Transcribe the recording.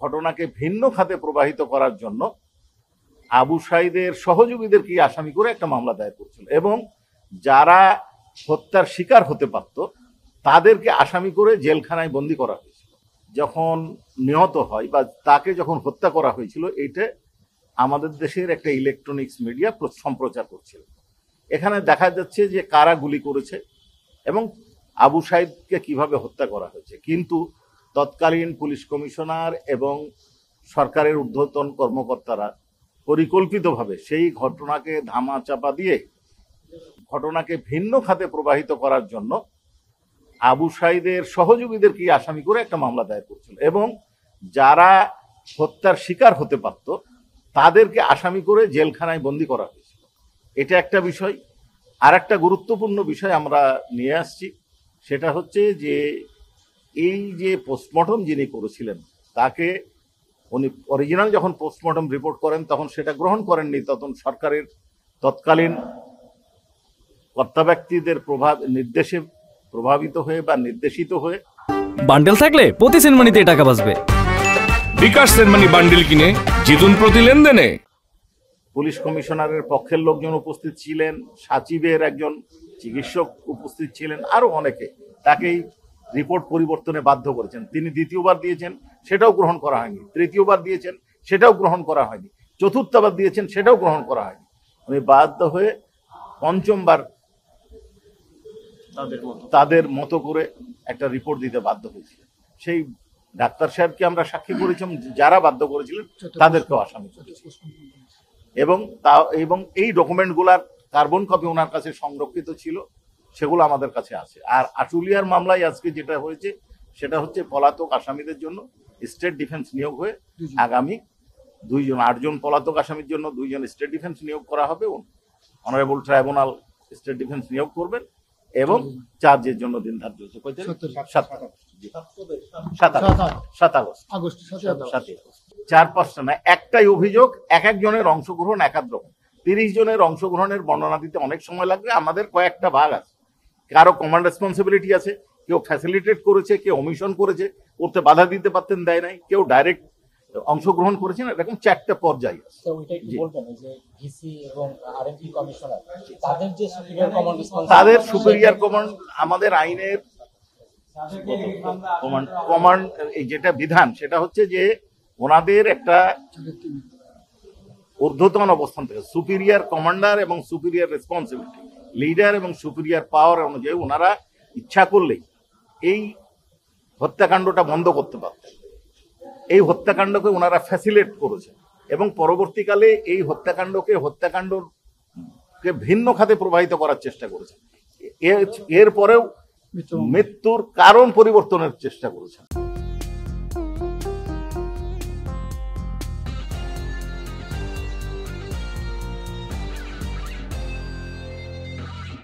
ঘটনাকে ভিন্ন খাতে প্রবাহিত করার জন্য আবু সাঈদের সহযোগীদেরকে আসামি করে একটা মামলা দায়ের করেছিল এবং যারা হত্যার শিকার হতে পারত তাদেরকে আসামি করে জেলখানায় বন্দী করা হয়েছিল। যখন নিহত হয় বা তাকে যখন হত্যা করা হয়েছিল, এইটা আমাদের দেশের একটা ইলেকট্রনিক্স মিডিয়া সম্প্রচার করছিল। এখানে দেখা যাচ্ছে যে কারা গুলি করেছে এবং আবু সাঈদকে কিভাবে হত্যা করা হয়েছে, কিন্তু তৎকালীন পুলিশ কমিশনার এবং সরকারের ঊর্ধ্বতন কর্মকর্তারা পরিকল্পিতভাবে সেই ঘটনাকে ধামাচাপা দিয়ে ঘটনাকে ভিন্ন খাতে প্রবাহিত করার জন্য আবু সাঈদের সহযোগীদেরকে আসামি করে একটা মামলা দায়ের করেছিল এবং যারা হত্যার শিকার হতে পারত তাদেরকে আসামি করে জেলখানায় বন্দী করা হয়েছিল। এটা একটা বিষয়। আর একটা গুরুত্বপূর্ণ বিষয় আমরা নিয়ে আসছি, সেটা হচ্ছে যে এই যে পোস্টমর্টম যিনি করেছিলেন তাকে উনি অরিজিনাল যখন পোস্টমর্টম রিপোর্ট করেন তখন সেটা গ্রহণ করেননি। তখন সরকারের তৎকালীন কর্তা ব্যক্তিদের নির্দেশে প্রভাবিত হয়ে বা নির্দেশিত হয়ে বান্ডেল থাকলে প্রতি সেনমানিতে টাকা বাঁচবে। বিকাশ সেনমানি বান্ডেল কিনে জিতুন প্রতি লেনদেনে। পুলিশ কমিশনারের পক্ষের লোকজন উপস্থিত ছিলেন, সাচিবের একজন চিকিৎসক উপস্থিত ছিলেন, আরো অনেকে তাকেই রিপোর্ট পরিবর্তনে বাধ্য করেছেন। তিনি দ্বিতীয়বার দিয়েছেন, সেটাও গ্রহণ করা হয়নি। তৃতীয়বার দিয়েছেন, সেটাও গ্রহণ করা হয়নি। চতুর্থবার দিয়েছেন, সেটাও গ্রহণ করা হয়নি। উনি বাধ্য হয়ে পঞ্চমবার তাদের মতো করে একটা রিপোর্ট দিতে বাধ্য হয়েছিলেন। সেই ডাক্তার সাহেবকে আমরা সাক্ষী করেছিলাম, যারা বাধ্য করেছিলেন তাদেরকেও আসামি করেছি এবং এই ডকুমেন্টগুলার কার্বন কপি ওনার কাছে সংরক্ষিত ছিল, সেগুলো আমাদের কাছে আছে। আর আশুলিয়ার মামলায় আজকে যেটা হয়েছে সেটা হচ্ছে পলাতক আসামিদের জন্য স্টেট ডিফেন্স নিয়োগ হয়ে আগামী 8জন পলাতক আসামির জন্য 2জন স্টেট ডিফেন্স নিয়োগ করা হবে। অনারেবল ট্রাইব্যুনাল স্টেট ডিফেন্স নিয়োগ করবেন এবং চার্জের জন্য দিন ধার্য হচ্ছে 7 আগস্ট। 4-5টা না, একটাই অভিযোগ, একজনের অংশগ্রহণ একাদ্রকম। 30 জনের অংশগ্রহণের বর্ণনা দিতে অনেক সময় লাগবে। আমাদের কয়েকটা ভাগ আছে, কারো কমান্ড রেসপন্সিবিলিটি আছে, কেউ ফ্যাসিলিটেট করেছে, কেউ অমিশন করেছে, করতে বাধা দিতে পারতেন, দেয় নাই, কেউ ডাইরেক্ট অংশগ্রহণ করেছেন। এরকম 4টা পর্যায় আছে। তাদের সুপিরিয়র কমান্ড আমাদের আইনের কমান্ড যেটা বিধান সেটা হচ্ছে যে ওনাদের একটা ঊর্ধ্বতন অবস্থান থেকে সুপিরিয়র কমান্ডার এবং সুপিরিয়র রেসপন্সিবিলিটি, লিডার এবং সুপিরিয়র পাওয়ার অনুযায়ী ওনারা ইচ্ছা করলেই এই হত্যাকাণ্ডটা বন্ধ করতে পারতেন। এই হত্যাকাণ্ডকে ওনারা ফ্যাসিলিটেট করেছেন এবং পরবর্তীকালে এই হত্যাকাণ্ডকে ভিন্ন খাতে প্রবাহিত করার চেষ্টা করেছেন। এরপরেও মৃত্যুর কারণ পরিবর্তনের চেষ্টা করেছেন।